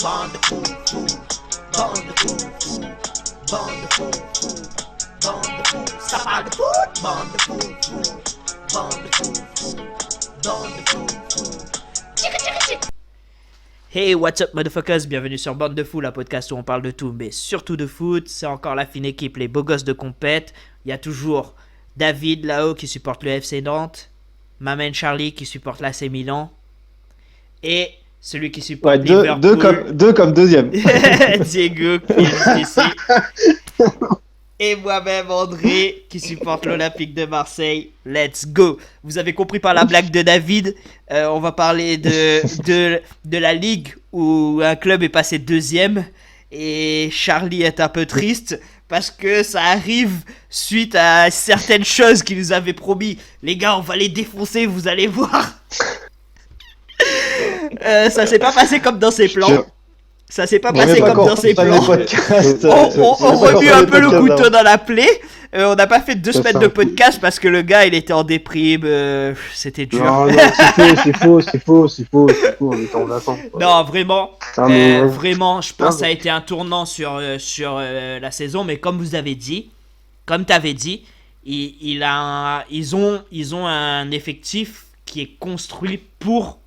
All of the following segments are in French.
bande de fous, fous, bande de fous, fous, bande de fous, fous, bande de fous. Ça parle de foot, bande de fous, fous, bande de fous, fous, bande de fous, fous. Tchic, tchic, tchic. Hey, what's up, motherfuckers? Bienvenue sur Bande de Fous, la podcast où on parle de tout, mais surtout de foot. C'est encore la fine équipe, les beaux gosses de compète. Il y a toujours David là-haut qui supporte le FC Nantes, ma main Charlie qui supporte l'AC Milan, et celui qui supporte Liverpool. Deux comme deuxième. Diego qui est ici. Et moi-même, André, qui supporte l'Olympique de Marseille. Let's go! Vous avez compris par la blague de David, on va parler de la ligue où un club est passé deuxième. Et Charlie est un peu triste parce que ça arrive suite à certaines choses qu'il nous avait promis. Les gars, on va les défoncer, vous allez voir. Ça s'est pas passé comme dans ses plans. Ça s'est pas passé comme dans ses plans. On remue un peu le couteau dans la plaie. On n'a pas fait 2 semaines de podcast parce que le gars il était en déprime. C'était dur. Non, c'est faux. On est en attente. Non, vraiment. Vraiment, je pense que ça a été un tournant sur la saison. Mais comme vous avez dit, comme tu avais dit, ils ont un effectif qui est construit pour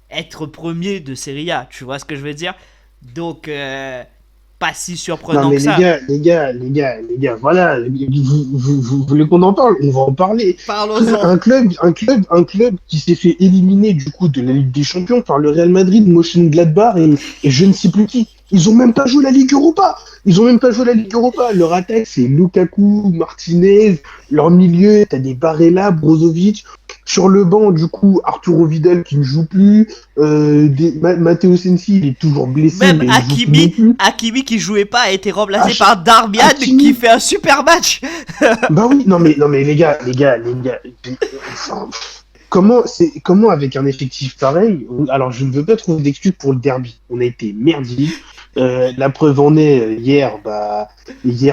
être premier de Serie A. Tu vois ce que je veux dire? Donc, pas si surprenant que ça. Les gars, voilà, vous voulez qu'on en parle? On va en parler. Parlons-en. Un club qui s'est fait éliminer du coup de la Ligue des Champions par le Real Madrid, Mönchengladbach et je ne sais plus qui. Ils ont même pas joué la Ligue Europa. Leur attaque, c'est Lukaku, Martinez. Leur milieu, t'as des Barella, Brozovic. Sur le banc, du coup, Arturo Vidal qui ne joue plus, Matteo Sensi, il est toujours blessé. Même mais Hakimi qui jouait pas a été remplacé par Darmian qui fait un super match. Bah oui, non mais les gars. Comment avec un effectif pareil, alors je ne veux pas trouver d'excuses pour le derby. On a été merdique. La preuve en est, hier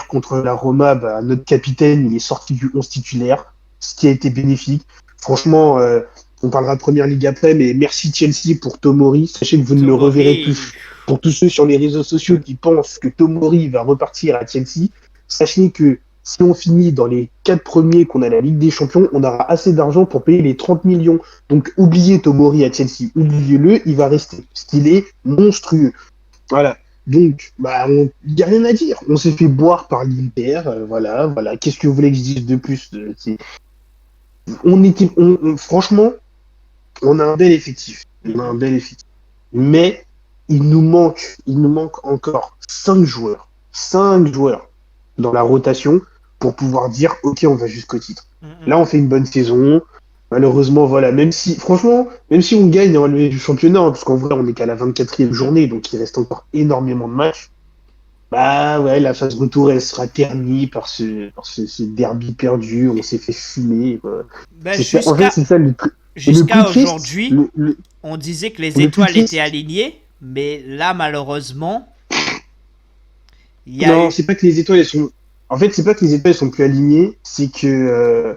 contre la Roma, notre capitaine, il est sorti du 11 titulaire, ce qui a été bénéfique. Franchement, on parlera de Première Ligue après, mais merci Chelsea pour Tomori. Sachez que vous ne le reverrez plus. Pour tous ceux sur les réseaux sociaux qui pensent que Tomori va repartir à Chelsea, sachez que si on finit dans les 4 premiers qu'on a la Ligue des Champions, on aura assez d'argent pour payer les 30 millions. Donc oubliez Tomori à Chelsea, oubliez-le, il va rester. Parce qu'il est monstrueux. Voilà. Donc, il n'y a rien à dire. On s'est fait boire par l'Inter. Voilà. Qu'est-ce que vous voulez que je dise de plus? Franchement, on a un bel effectif. Mais il nous manque encore 5 joueurs dans la rotation pour pouvoir dire ok, on va jusqu'au titre. Là, on fait une bonne saison. Malheureusement, voilà, même si on gagne en du championnat, parce qu'en vrai, on n'est qu'à la 24e journée, donc il reste encore énormément de matchs. La phase retour, elle sera ternie par ce derby perdu. On s'est fait fumer. Jusqu'à aujourd'hui, on disait que les étoiles étaient alignées, mais là, malheureusement, c'est pas que les étoiles sont. En fait, c'est pas que les étoiles sont plus alignées, c'est que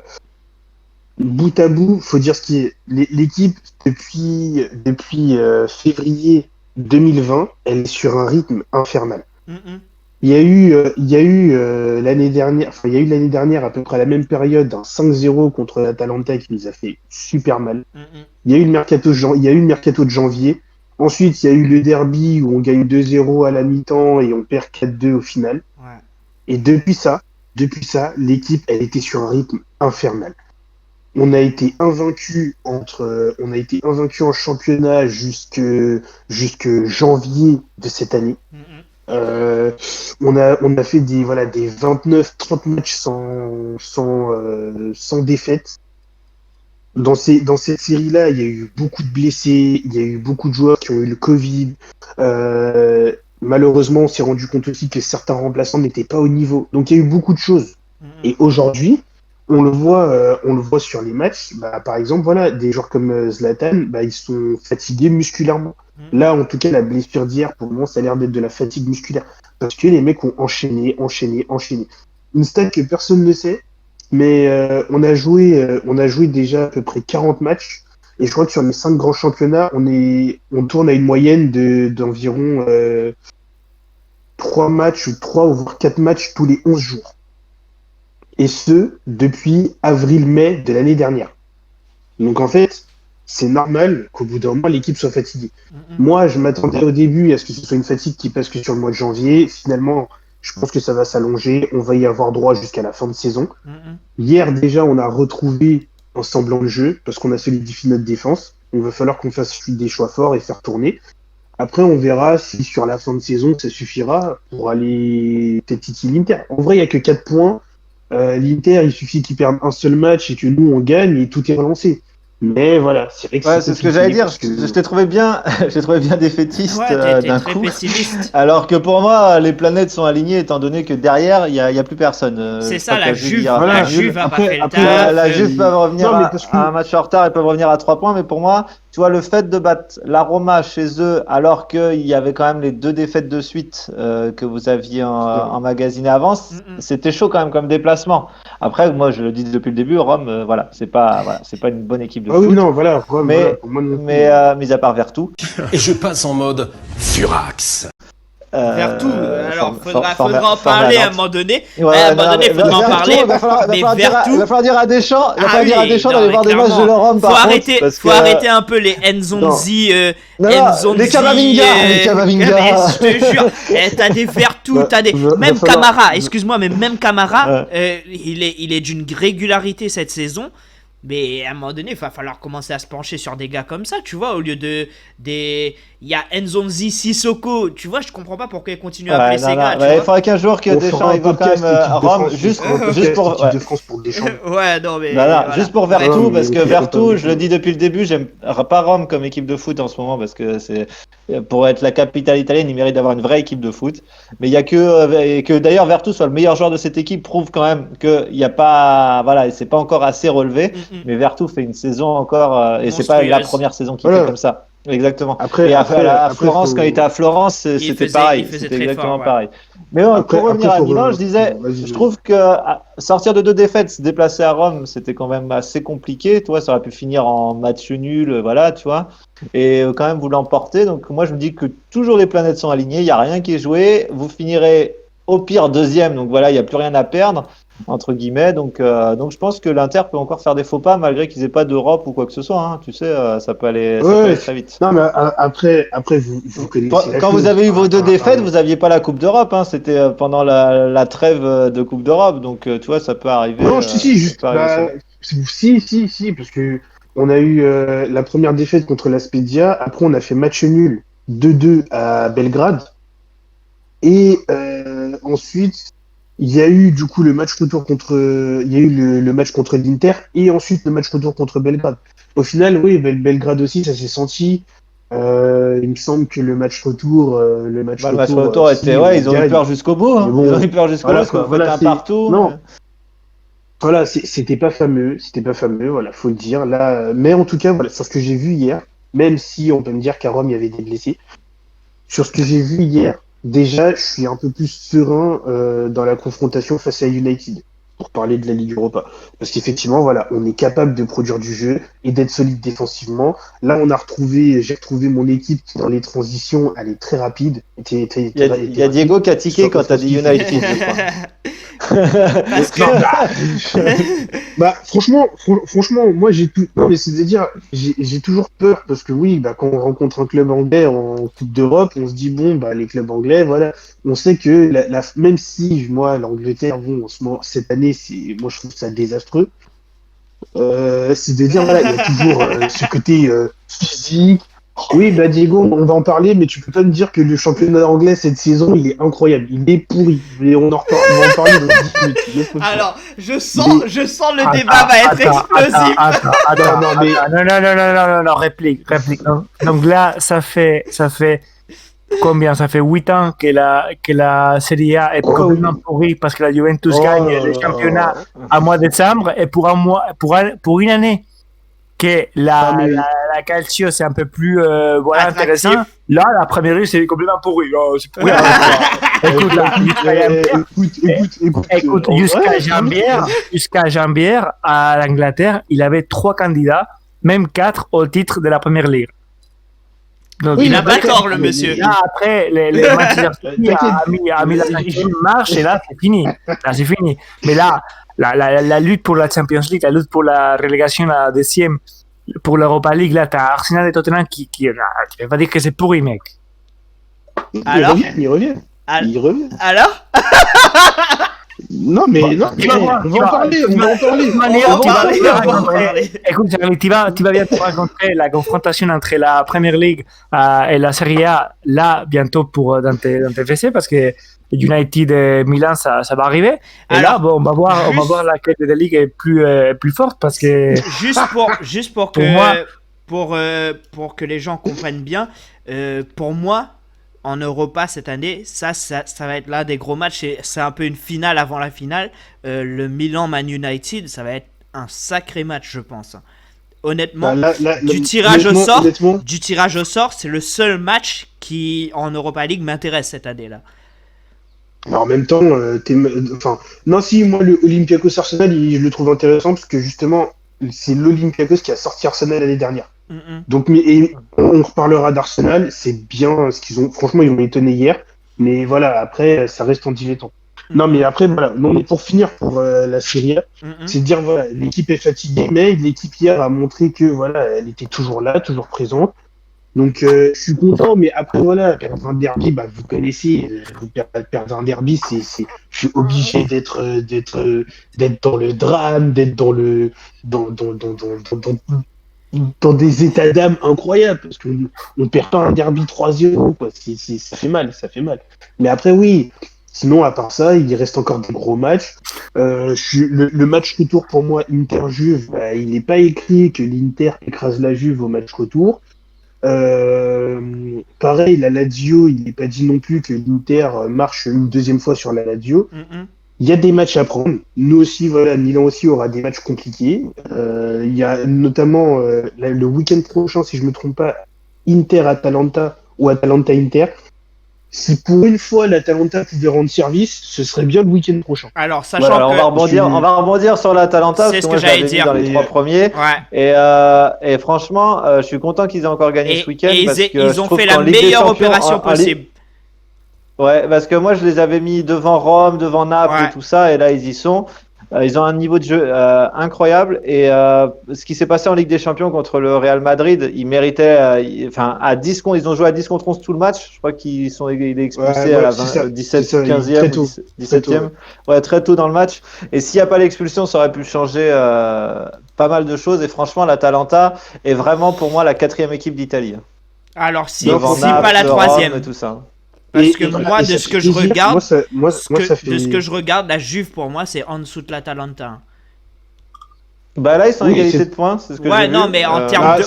bout à bout, faut dire ce qui est. L'équipe depuis février 2020, elle est sur un rythme infernal. Il y a eu l'année dernière à peu près à la même période un 5-0 contre l'Atalanta qui nous a fait super mal. Il y a eu le mercato de janvier. Ensuite, il y a eu le derby où on gagne 2-0 à la mi-temps et on perd 4-2 au final. Ouais. Et depuis ça, l'équipe elle était sur un rythme infernal. On a été invaincu en championnat jusque janvier de cette année. On a fait des 29-30 matchs sans défaite. Dans cette série-là, il y a eu beaucoup de blessés, il y a eu beaucoup de joueurs qui ont eu le Covid. Malheureusement, on s'est rendu compte aussi que certains remplaçants n'étaient pas au niveau. Donc il y a eu beaucoup de choses. Et aujourd'hui, on le voit sur les matchs. Par exemple, des joueurs comme Zlatan, ils sont fatigués musculairement. Là, en tout cas, la blessure d'hier, pour le moment, ça a l'air d'être de la fatigue musculaire. Parce que les mecs ont enchaîné. Une stat que personne ne sait, mais on a joué déjà à peu près 40 matchs. Et je crois que sur les 5 grands championnats, on tourne à une moyenne d'environ 3 matchs, ou 3 ou voire 4 matchs tous les 11 jours. Et ce, depuis avril-mai de l'année dernière. Donc en fait, c'est normal qu'au bout d'un moment, l'équipe soit fatiguée. Moi, je m'attendais au début à ce que ce soit une fatigue qui passe que sur le mois de janvier. Finalement, je pense que ça va s'allonger. On va y avoir droit jusqu'à la fin de saison. Hier, déjà, on a retrouvé un semblant de jeu parce qu'on a solidifié notre défense. Il va falloir qu'on fasse des choix forts et faire tourner. Après, on verra si sur la fin de saison, ça suffira pour aller peut-être titiller l'Inter. En vrai, il n'y a que 4 points. L'Inter, il suffit qu'ils perdent un seul match et que nous, on gagne et tout est relancé. Mais voilà, c'est vrai que c'est ce que j'allais dire. Je t'ai trouvé bien, défaitiste d'un coup. Pessimiste. Alors que pour moi, les planètes sont alignées étant donné que derrière, il y a plus personne. C'est ça, la Juve a pas fait le taf. La Juve peut revenir à un match en retard, ils peuvent revenir à 3 points, mais pour moi, tu vois, le fait de battre la Roma chez eux, alors qu'il y avait quand même les 2 défaites de suite que vous aviez emmagasinées avant, c'était chaud quand même comme déplacement. Après, moi, je le dis depuis le début, Rome, c'est pas une bonne équipe de foot. Oui, non, voilà, Rome, mais mis à part Vertou. Et je passe en mode Furax. Vertou, alors faudra en parler à un moment donné. À un moment donné, faudra en parler. Il va falloir dire à Deschamps, d'aller voir des matchs de leur Rome. Faut arrêter un peu les Nzonzi, les Camavinga. Je te jure, t'as des Vertou, t'as des même Camara. Excuse-moi, mais même Camara, il est d'une régularité cette saison. Mais à un moment donné, il va falloir commencer à se pencher sur des gars comme ça, tu vois, au lieu il y a Nzonzi, Sissoko, tu vois, je comprends pas pourquoi ils continuent à appeler ces gars. Il faudrait qu'un jour que Deschamps il va quand même à Rome, juste pour de France pour Deschamps. Ouais, non mais juste pour Vertou, parce que Vertou, je le dis depuis le début, j'aime pas Rome comme équipe de foot en ce moment parce que c'est pour être la capitale italienne, il mérite d'avoir une vraie équipe de foot. Mais il y a que d'ailleurs Vertou soit le meilleur joueur de cette équipe prouve quand même que il y a pas c'est pas encore assez relevé. Mais Vertou fait une saison encore et c'est pas la première saison qu'il fait comme ça. Exactement. Après, Florence, quand il était à Florence, c'était pareil. C'était exactement pareil. Mais pour revenir à Milan, je trouve que sortir de 2 défaites, se déplacer à Rome, c'était quand même assez compliqué. Tu vois, ça aurait pu finir en match nul, voilà, tu vois. Et quand même, vous l'emportez. Donc moi, je me dis que toujours les planètes sont alignées. Il n'y a rien qui est joué. Vous finirez au pire 2e. Donc voilà, il n'y a plus rien à perdre. Entre guillemets, donc je pense que l'Inter peut encore faire des faux pas malgré qu'ils aient pas d'Europe ou quoi que ce soit. Hein. Tu sais, ça peut aller très vite. Non, mais après vous connaissez. Quand vous avez eu vos 2 défaites, vous aviez pas la Coupe d'Europe. Hein. C'était pendant la trêve de Coupe d'Europe, donc tu vois, ça peut arriver. Non, si, parce que on a eu la première défaite contre la Spezia. Après, on a fait match nul 2-2 à Belgrade, et ensuite. Il y a eu du coup le match retour le match contre l'Inter et ensuite le match retour contre Belgrade. Au final, oui, Belgrade aussi, ça s'est senti. Il me semble que le match retour était, ils ont eu peur jusqu'au bout. Hein. Bon, ils ont eu peur jusqu'au bout. Un partout. Non. Voilà, c'était pas fameux, voilà, faut le dire. Là, mais en tout cas, voilà, sur ce que j'ai vu hier, même si on peut me dire qu'à Rome il y avait des blessés, sur ce que j'ai vu hier. Déjà, je suis un peu plus serein dans la confrontation face à United, pour parler de la Ligue Europa. Parce qu'effectivement, voilà, on est capable de produire du jeu et d'être solide défensivement. Là, j'ai retrouvé mon équipe qui, dans les transitions, elle est très rapide. Il y a Diego qui a tiqué quand t'as dit United, je crois. Franchement, moi j'ai toujours peur parce que oui, quand on rencontre un club anglais en Coupe d'Europe, on se dit les clubs anglais, voilà, on sait que même si moi l'Angleterre, en ce moment, cette année, moi je trouve ça désastreux. C'est de dire voilà, il y a toujours ce côté physique. Oui, Diego, on va en parler, mais tu peux pas me dire que le championnat anglais cette saison, il est incroyable, il est pourri. Et on va en parler dans 10 minutes. Alors, je sens le débat va être explosif. Non, réplique. Donc là, ça fait combien? Ça fait 8 ans que la Serie A est complètement pourrie parce que la Juventus gagne le championnat à mois de décembre et pour une année que la Calcio c'est un peu plus intéressant. Là, la première rue c'est complètement pourri. C'est pourri. Écoute, jusqu'à janvier à l'Angleterre, il avait 3 candidats, même 4 au titre de la première ligue. Donc, Il n'a mais pas après- tort, le monsieur. Là, après, les Manchester City a mis la cinquième marche et là, c'est fini. Là, c'est fini. Mais là, la lutte pour la Champions League, la lutte pour la relégation à la deuxième, pour l'Europa League, là, t'as Arsenal et Tottenham qui tu peux pas dire que c'est pourri, mec. Alors il revient. Al- Il revient. Alors Non, mais non, tu vas voir, on va en parler. On va en parler. On va en parler. Écoute, Charlie, tu vas bientôt rencontrer la confrontation entre la Premier League et la Serie A, là, bientôt dans tes WC, parce que United et Milan, ça va arriver. Et Alors, là, bon, on va voir laquelle des ligues est plus forte, parce que juste pour que pour que les gens comprennent bien, pour moi en Europa cette année, ça va être l'un des gros matchs. C'est un peu une finale avant la finale. Le Milan-Man United, ça va être un sacré match, je pense. Honnêtement, du tirage au sort, c'est le seul match qui en Europa League m'intéresse cette année-là. En même temps, non, si, moi, le Olympiakos Arsenal, je le trouve intéressant parce que justement, c'est l'Olympiakos qui a sorti Arsenal l'année dernière. Donc, on reparlera d'Arsenal, c'est bien ce qu'ils ont. Franchement, ils m'ont étonné hier, mais voilà, après, ça reste en dilettant. Non, mais après, voilà, non, mais pour finir pour la Serie A, c'est de dire, voilà, l'équipe est fatiguée, mais l'équipe hier a montré que, voilà, elle était toujours là, toujours présente. Donc, je suis content, mais après, voilà, perdre un derby, bah, vous connaissez, perdre un derby, je suis obligé d'être dans le drame, d'être dans des états d'âme incroyables, parce qu'on perd pas un derby 3-0, quoi. Ça fait mal. Mais après, oui, sinon, à part ça, il reste encore des gros matchs. Le match retour, pour moi, Inter-Juve, bah, il n'est pas écrit que l'Inter écrase la Juve au match retour. Pareil, la Lazio, il n'est pas dit non plus que l'Inter marche une deuxième fois sur la Lazio. Il y a des matchs à prendre. Nous aussi, voilà, Milan aussi aura des matchs compliqués. Il y a notamment le week-end prochain, si je me trompe pas, Inter-Atalanta ou Atalanta-Inter. Si pour une fois l'Atalanta pouvait rendre service, ce serait bien le week-end prochain. Alors, sachant Voilà, que on va rebondir sur l'Atalanta, c'est parce ce que moi que je l'avais j'allais mis dire. dans les 3 premiers. Ouais. Et franchement, je suis content qu'ils aient encore gagné ce week-end. Et parce que ils je ont trouve fait la qu'en Ligue des meilleure Champions, opération possible. Ouais, parce que moi je les avais mis devant Rome, devant Naples et tout ça, et là ils y sont. Ils ont un niveau de jeu incroyable, et ce qui s'est passé en Ligue des Champions contre le Real Madrid, ils méritaient, à 10 contre, ils ont joué à 10 contre 11 tout le match. Je crois qu'il est expulsé à la 17, 15e, 17e, ouais, très tôt dans le match. Et s'il n'y a pas l'expulsion, ça aurait pu changer pas mal de choses. Et franchement, l'Atalanta est vraiment pour moi la 4e équipe d'Italie. Alors, si Naples, pas la 3e. Rome et tout ça. Parce que moi, de ce que je regarde, de ce que je regarde, la Juve pour moi, c'est en dessous de l'Atalanta. Bah là, ils sont à égalité de points, c'est ce que j'ai vu. Non, mais en termes de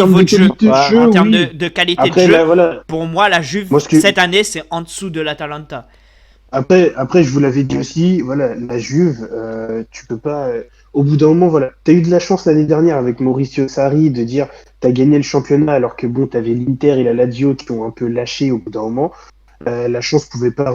niveau de jeu, en termes de qualité de jeu, pour moi, la Juve cette année, c'est en dessous de l'Atalanta. Après, je vous l'avais dit aussi, voilà, la Juve, tu peux pas. Au bout d'un moment, voilà, t'as eu de la chance l'année dernière avec Mauricio Sarri de dire t'as gagné le championnat alors que bon, t'avais l'Inter et la Lazio qui ont un peu lâché au bout d'un moment. La chance pouvait pas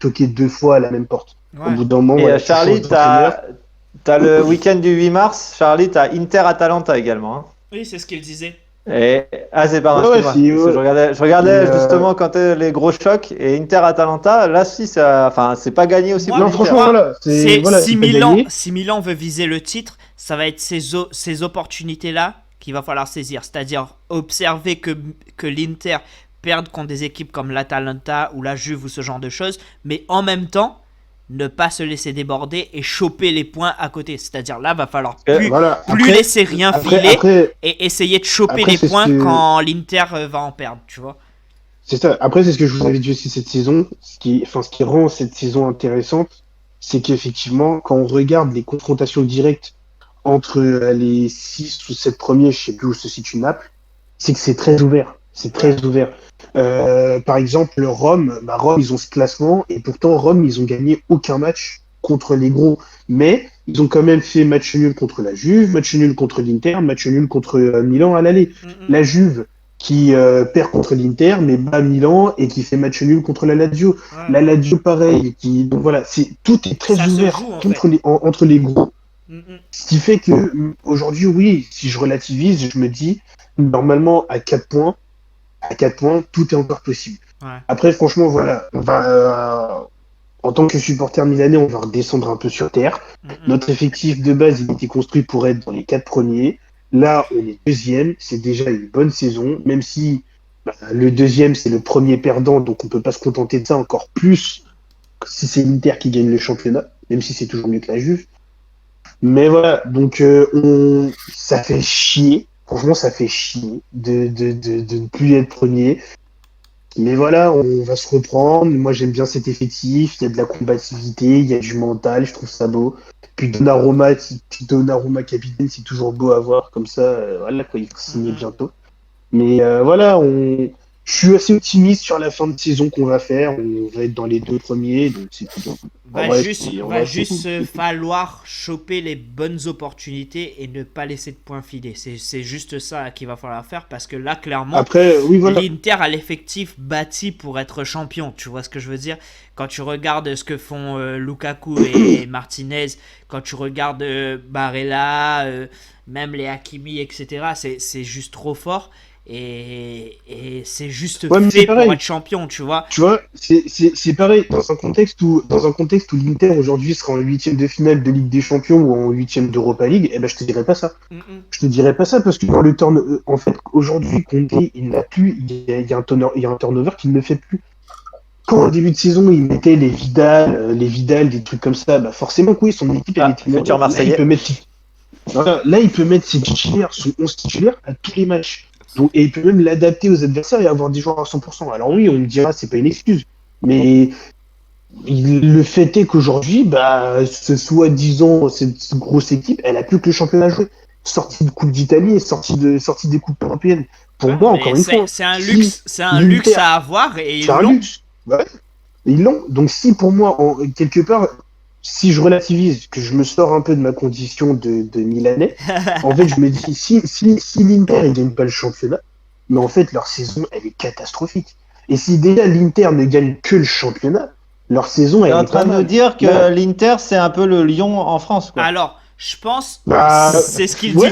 toquer 2 fois à la même porte. Ouais. Au bout d'un moment, et voilà, Charlie, t'as le week-end du 8 mars. Charlie, t'as Inter-Atalanta également. Hein. Oui, c'est ce qu'il disait. C'est pardon, excuse-moi. Je regardais justement quand les gros chocs et Inter-Atalanta. Là, si c'est pas gagné aussi. Moi, pour non, franchement, l'Inter. voilà. Si Milan veut viser le titre, ça va être ces opportunités-là qu'il va falloir saisir. C'est-à-dire observer que l'Inter perde contre des équipes comme l'Atalanta ou la Juve ou ce genre de choses, mais en même temps, ne pas se laisser déborder et choper les points à côté. C'est-à-dire là, va falloir plus laisser rien filer et essayer de choper les points quand l'Inter va en perdre, tu vois. C'est ça. Après, c'est ce que je vous avais dit aussi cette saison. Ce qui rend cette saison intéressante, c'est qu'effectivement, quand on regarde les confrontations directes entre les 6 ou 7 premiers, je sais plus où se situe Naples, c'est que c'est très ouvert. C'est très ouvert. Par exemple, Rome, ils ont ce classement et pourtant Rome, ils ont gagné aucun match contre les gros. Mais ils ont quand même fait match nul contre la Juve, match nul contre l'Inter, match nul contre Milan à l'aller. La Juve qui perd contre l'Inter, mais bat Milan et qui fait match nul contre la Lazio. La Lazio, pareil. Donc voilà, tout est très ouvert entre les gros. Ce qui fait que aujourd'hui, oui, si je relativise, je me dis, normalement, à 4 points, tout est encore possible. Ouais. Après, franchement, voilà, en tant que supporter milanais, on va redescendre un peu sur terre. Notre effectif de base, il était construit pour être dans les 4 premiers. Là, on est deuxième. C'est déjà une bonne saison, même si le deuxième, c'est le premier perdant, donc on peut pas se contenter de ça encore plus si c'est l'Inter qui gagne le championnat, même si c'est toujours mieux que la Juve. Mais voilà, donc ça fait chier. Franchement, ça fait chier de ne plus être premier. Mais voilà, on va se reprendre. Moi, j'aime bien cet effectif. Il y a de la combativité, il y a du mental. Je trouve ça beau. Puis Donnarumma capitaine, c'est toujours beau à voir. Comme ça, voilà, quoi, il faut signer bientôt. Mais voilà, je suis assez optimiste sur la fin de saison qu'on va faire. On va être dans les 2 premiers. Donc c'est tout. Va juste falloir choper les bonnes opportunités et ne pas laisser de points filer. C'est juste ça qu'il va falloir faire parce que là, clairement, après, oui, voilà. l'Inter a l'effectif bâti pour être champion. Tu vois ce que je veux dire? Quand tu regardes ce que font Lukaku et Martinez, quand tu regardes Barella, même les Hakimi, etc., c'est juste trop fort. Et c'est juste fait pour être champion, tu vois. Tu vois, c'est pareil dans un contexte où l'Inter aujourd'hui sera en 8e de finale de Ligue des Champions ou en 8e d'Europa League, eh ben je te dirais pas ça. Je te dirais pas ça parce que dans le en fait aujourd'hui Conte il n'a plus, il y a un turnover qu'il ne fait plus. Quand au début de saison il mettait les Vidal, des trucs comme ça, bah forcément que oui, son équipe elle était futur Marseillais. Là il peut mettre ses titulaires, son 11 titulaires à tous les matchs. Donc, et il peut même l'adapter aux adversaires et avoir des joueurs à 100%. Alors oui, on me dira, c'est pas une excuse. Mais le fait est qu'aujourd'hui, ce soi-disant, cette grosse équipe, elle a plus que le championnat à jouer. Sortie de Coupe d'Italie et sortie des Coupes européennes. Pour moi, encore une fois. C'est un luxe à avoir et ils l'ont. Ouais, ils l'ont. Donc si pour moi, quelque part, si je relativise, que je me sors un peu de ma condition de Milanais, en fait, je me dis, si l'Inter ne gagne pas le championnat, mais en fait, leur saison, elle est catastrophique. Et si déjà l'Inter ne gagne que le championnat, leur saison, elle est pas mal. Tu es en train de nous dire que l'Inter, c'est un peu le Lyon en France, quoi. Alors, je pense, c'est ce qu'il dit.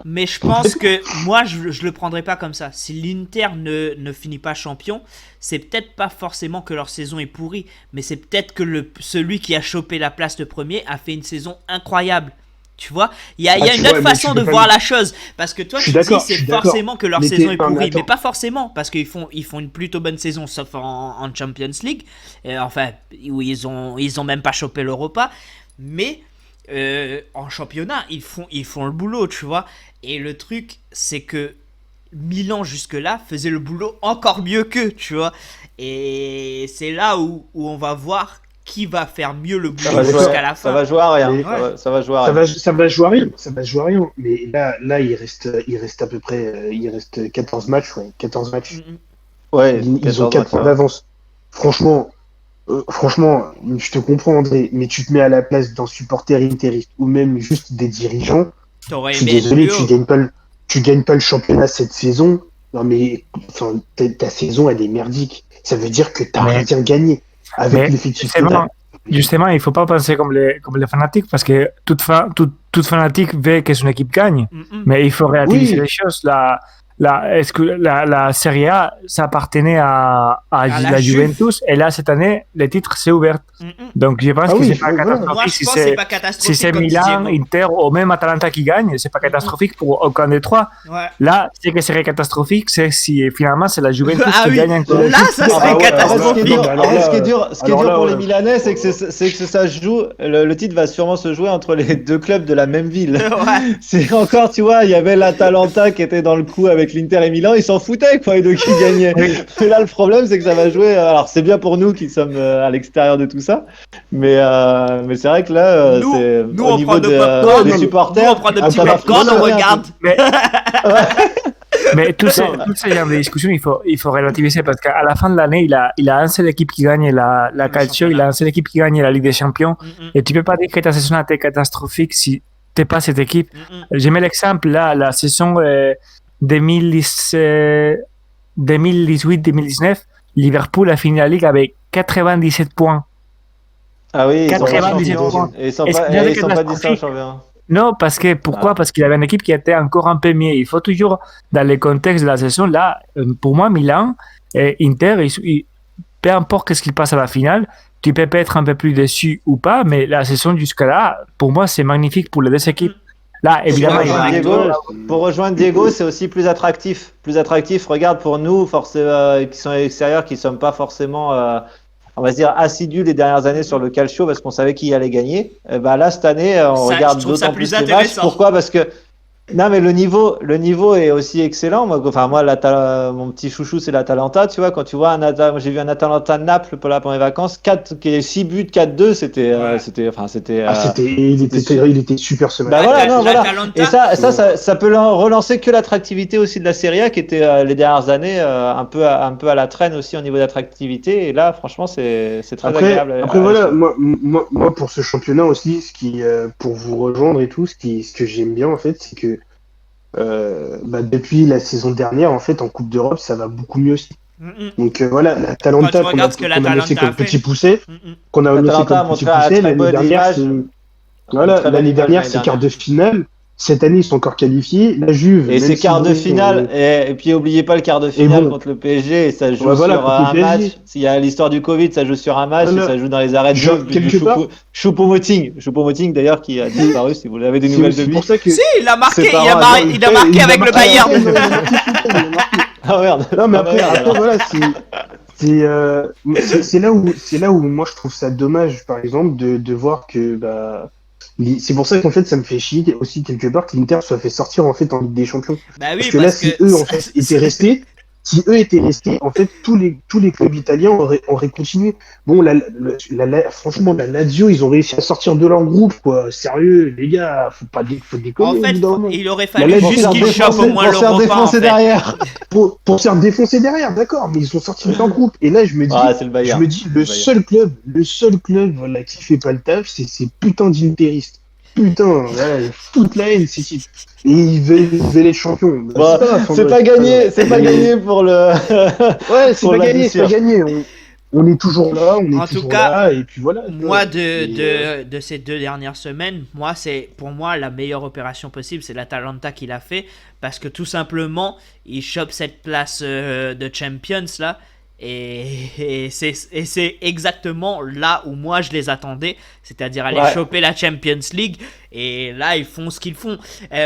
Mais je pense que moi, je le prendrais pas comme ça. Si l'Inter ne finit pas champion, c'est peut-être pas forcément que leur saison est pourrie, mais c'est peut-être que celui qui a chopé la place de premier a fait une saison incroyable. Tu vois, il y a une autre façon de voir la chose. Parce que toi, tu dis c'est forcément que leur saison est pourrie. Mais pas forcément. Parce qu'ils font une plutôt bonne saison, sauf en Champions League. Enfin, où ils ont même pas chopé l'Europa. Mais en championnat, ils font le boulot, tu vois. Et le truc, c'est que Milan, jusque-là, faisait le boulot encore mieux qu'eux, tu vois. Et c'est là où on va voir qui va faire mieux le boulot jusqu'à la fin. Ça va jouer à rien. Ça va jouer à rien. Ça va jouer à rien. Mais là il reste à peu près 14 matchs. Ouais, 14 matchs. Ouais, ils ont 4 points d'avance. Franchement, je te comprends, André, mais tu te mets à la place d'un supporter interiste ou même juste des dirigeants. Je suis désolé, tu gagnes pas le championnat cette saison. Non, mais ta saison, elle est merdique. Ça veut dire que t'as rien gagné avec l'effectif total. Justement, il ne faut pas penser comme les fanatiques, parce que toute fanatique veut que son équipe gagne. Mais il faut relativiser les choses. Est-ce que la Serie A, ça appartenait à la Juventus, et là, cette année, le titre s'est ouvert. Donc, je pense que c'est pas catastrophique. Si c'est Milan, Inter, ou même Atalanta qui gagne, c'est pas catastrophique pour aucun des trois. Là, ce qui serait catastrophique, c'est si finalement c'est la Juventus qui gagne encore. Là, ça serait catastrophique. Ce qui est dur pour les Milanais, c'est que ça se joue. Le titre va sûrement se jouer entre les deux clubs de la même ville. C'est encore, tu vois, il y avait l'Atalanta qui était dans le coup avec l'Inter et Milan, ils s'en foutaient quoi de qui gagnait. Mais là le problème c'est que ça va jouer, alors c'est bien pour nous qui sommes à l'extérieur de tout ça, mais c'est vrai que là nous au niveau des supporters, nous on prend de petits popcorn, on regarde. Mais tous ces genres de discussions, il faut relativiser, parce qu'à la fin de l'année, il a une seule équipe qui gagne la Calcio, il a une seule équipe qui gagne la Ligue des Champions, et tu peux pas dire que ta saison a été catastrophique si t'es pas cette équipe. J'ai mis l'exemple là, la saison 2018-2019, Liverpool a fini la Ligue avec 97 points. Ah oui, ils sont pas 97 champions. points. Et ils sont Est-ce pas, qu'il y avait ils sont pas dit ça au catastrophique? champion. Non, pourquoi? Parce qu'il avait une équipe qui était encore un peu mieux. Il faut toujours, dans le contexte de la saison, là, pour moi, Milan et Inter, peu importe ce qu'il passe à la finale, tu peux être un peu plus déçu ou pas, mais la saison jusqu'à là, pour moi, c'est magnifique pour les deux équipes. Là, évidemment, il y a Pour rejoindre Diego, c'est aussi plus attractif. Plus attractif. Regarde, pour nous, qui sont à l'extérieur, qui ne sommes pas forcément, on va se dire, assidus les dernières années sur le calcio parce qu'on savait qui allait gagner. Et ben là, cette année, on regarde d'autant plus les matchs. Pourquoi? Parce que non, mais le niveau est aussi excellent. Moi, mon petit chouchou, c'est l'Atalanta. Tu vois, quand tu vois moi, j'ai vu un Atalanta Naples pendant les vacances, 6 buts, 4-2, il était super ce match. Bah voilà, non, voilà. Et ça peut relancer que l'attractivité aussi de la Serie A qui était les dernières années un peu à la traîne aussi au niveau d'attractivité. Et là, franchement, c'est très agréable. Après voilà, moi pour ce championnat aussi, pour vous rejoindre et tout, ce que j'aime bien en fait, c'est que depuis la saison dernière, en fait, en Coupe d'Europe, ça va beaucoup mieux aussi. Donc voilà, l'Atalanta qu'on a annoncé comme petit poussé, l'année dernière, c'est quart de finale. Cette année, ils sont encore qualifiés. La Juve. Et c'est quart de finale. Et puis, n'oubliez pas le quart de finale contre le PSG. Et ça joue sur un match. S'il y a l'histoire du Covid, ça joue sur un match. Et ça joue dans les arrêts de jeu du Choupo-Moting. Choupo-Moting, d'ailleurs, qui a disparu. Si vous avez des nouvelles de lui. Si, il a marqué avec le Bayern. Ah merde. Non, mais après voilà, c'est là où moi je trouve ça dommage, par exemple, de voir que c'est pour ça qu'en fait ça me fait chier aussi quelque part que l'Inter soit fait sortir en fait en Ligue des Champions. Bah oui, parce que là, si eux en fait étaient restés, en fait tous les clubs italiens auraient continué. Bon, franchement, la Lazio, ils ont réussi à sortir de leur groupe, quoi. Sérieux, les gars, faut déconner. En fait, il aurait fallu juste qu'ils chopent au moins l'Europa, en fait. Derrière. Pour se faire défoncer derrière, d'accord, mais ils sont sortis de leur groupe. Et là, je me dis, le seul club, voilà, qui fait pas le taf, c'est ces putains d'interistes. Putain, voilà, toute la haine, c'est si. Et ils veulent les champions. C'est pas gagné pour le. Ouais, c'est pas gagné. On est toujours là, là, et puis voilà. Moi, de ces 2 dernières semaines, pour moi, la meilleure opération possible, c'est l'Atalanta qui l'a fait, parce que tout simplement, il chope cette place de Champions, là, et c'est exactement là où moi je les attendais, c'est-à-dire aller choper la Champions League, et là, ils font ce qu'ils font.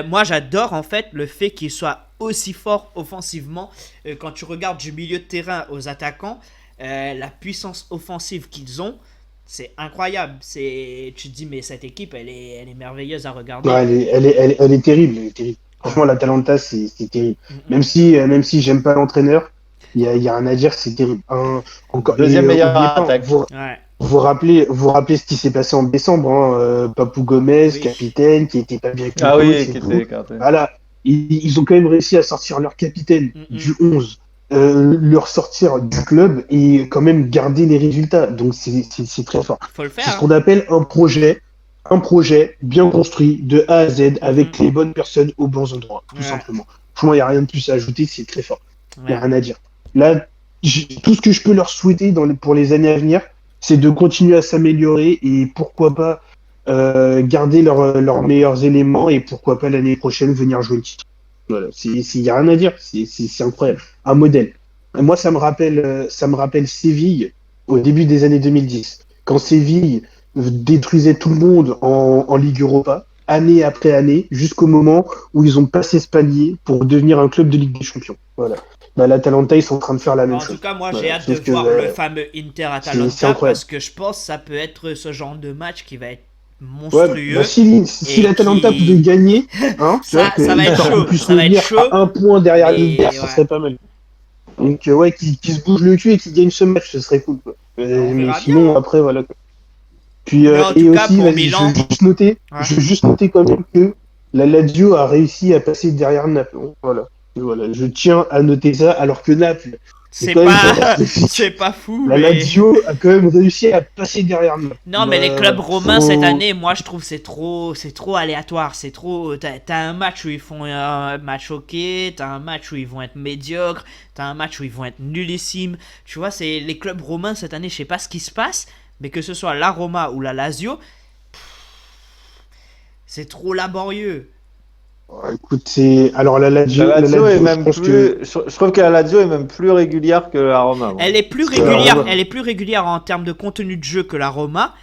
Moi, j'adore, en fait, le fait qu'ils soient aussi forts offensivement. Quand tu regardes du milieu de terrain aux attaquants, la puissance offensive qu'ils ont, c'est incroyable. Tu te dis, mais cette équipe, elle est merveilleuse à regarder. Ouais, elle est terrible. Franchement, l'Atalanta, c'est terrible. Même si j'aime pas l'entraîneur, il y a un à dire, c'est terrible. Deuxième meilleure attaque. Vous rappelez ce qui s'est passé en décembre, Papou Gomez, capitaine, qui était pas bien. Ah oui, qui était écarté. Voilà, ils ont quand même réussi à sortir leur capitaine du 11. Leur sortir du club et quand même garder les résultats. Donc c'est très fort. Faut le faire. C'est ce qu'on appelle un projet bien construit de A à Z avec les bonnes personnes aux bons endroits, tout simplement. Franchement, il n'y a rien de plus à ajouter, c'est très fort. Il n'y a rien à dire. Là, tout ce que je peux leur souhaiter pour les années à venir, c'est de continuer à s'améliorer et pourquoi pas garder leurs meilleurs éléments et pourquoi pas l'année prochaine venir jouer le titre. Voilà, il n'y a rien à dire, c'est incroyable. Un modèle. Moi, ça me rappelle Séville au début des années 2010. Quand Séville détruisait tout le monde en Ligue Europa, année après année, jusqu'au moment où ils ont passé ce palier pour devenir un club de Ligue des Champions. Voilà. L'Atalanta, ils sont en train de faire la même chose. En tout cas, moi, j'ai hâte de voir le fameux Inter-Atalanta parce que je pense que ça peut être ce genre de match qui va être monstrueux. Ouais, si l'Atalanta pouvait gagner, ça va être chaud. À un point derrière l'Inter, ça serait pas mal. Donc qui se bouge le cul et qui gagne ce match, ce serait cool. Mais sinon, après, voilà. Puis et aussi, je veux juste noter quand même que la Lazio a réussi à passer derrière Naples. Voilà, je tiens à noter ça, alors que Naples. C'est pas fou. La Lazio a quand même réussi à passer derrière nous. Non, mais les clubs romains cette année, moi je trouve c'est trop aléatoire. C'est trop. T'as un match où ils font un match ok, t'as un match où ils vont être médiocres, t'as un match où ils vont être nullissimes. Tu vois, c'est les clubs romains cette année, je sais pas ce qui se passe, Mais que ce soit la Roma ou la Lazio, c'est trop laborieux. Écoute, alors la Lazio, La Lazio est je même pense plus. Je trouve que la Lazio est même plus régulière que la Roma. moi. Elle est plus Parce que la régulière, Roma- elle est plus régulière en termes de contenu de jeu que la Roma,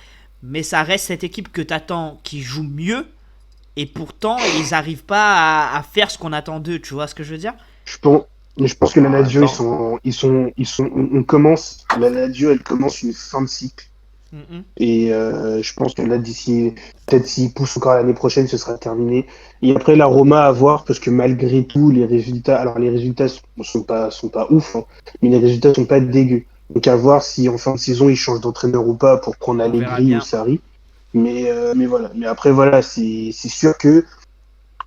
mais ça reste cette équipe que t'attends qui joue mieux, et pourtant ils arrivent pas à faire ce qu'on attend d'eux, tu vois ce que je veux dire? je pense que la Lazio, Attends. on commence, la Lazio, elle commence une fin de cycle. Mhm. Et je pense que là, peut-être s'ils poussent encore l'année prochaine, ce sera terminé. Et après, la Roma à voir, parce que malgré tout, les résultats sont pas ouf, hein, mais les résultats sont pas dégueux. Donc à voir si en fin de saison, ils changent d'entraîneur ou pas pour prendre On verra Allegri bien. ou Sarri. Mais voilà. Mais après, voilà, c'est sûr que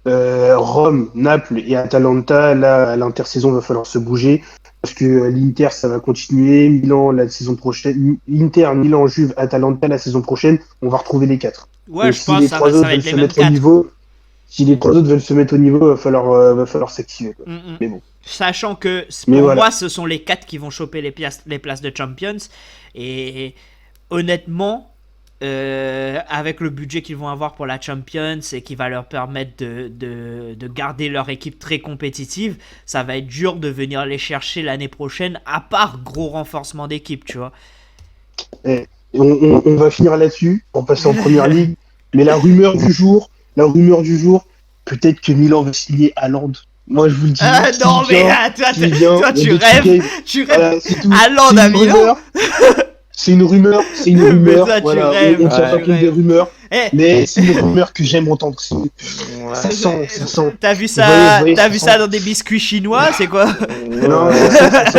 Rome, Naples et Atalanta, là, à l'intersaison, va falloir se bouger. Parce que l'Inter, ça va continuer. Milan, la saison prochaine. Inter, Milan, Juve, Atalanta, la saison prochaine, on va retrouver les 4. Ouais, Donc je si pense les que ça 3 va, ça autres va veulent être les se mêmes mettre au 4. niveau, si les 3 autres veulent se mettre au niveau, va falloir s'activer, quoi. Mais bon. Sachant que Mais pour voilà. moi, ce sont les 4 qui vont choper les places de Champions. Et honnêtement, avec le budget qu'ils vont avoir pour la Champions et qui va leur permettre de garder leur équipe très compétitive, ça va être dur de venir les chercher l'année prochaine, à part gros renforcement d'équipe, tu vois. Et on va finir là-dessus, en passer en première ligue. Mais la rumeur du jour, peut-être que Milan va signer Haaland. Moi, je vous le dis. Non, mais toi, tu rêves. Voilà, c'est tout. Haaland C'est à une Milan. rumeur. C'est une rumeur. Mais toi, tu Voilà, rêves, on tient pas tu compte des rêves. rumeurs. Eh, Mais c'est une rumeur que j'aime entendre. Ça sent. T'as vu Vous ça, voyez, t'as vu ça ça sent. dans des biscuits chinois, c'est quoi? Non,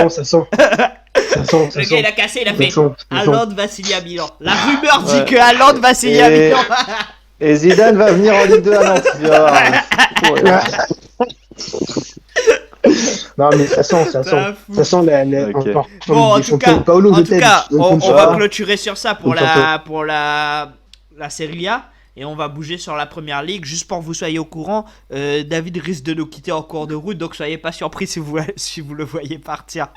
ça sent. Le gars, il a cassé, il a fait Ça sent. Haaland va signer à Milan. La rumeur dit Ouais. que Haaland va signer à Et- Milan. Et Zidane va venir en Ligue 2 à Nantes. tu vas voir. Non, mais ça sent. Putain, fou. Ça sent Ok. encore. Bon, en des tout champions. cas, Paolo en de tout Telles, cas, on on compte va pas. clôturer sur ça pour On compte la Serie A. Et on va bouger sur la première ligue. Juste pour que vous soyez au courant, David risque de nous quitter en cours de route. Donc soyez pas surpris si vous le voyez partir.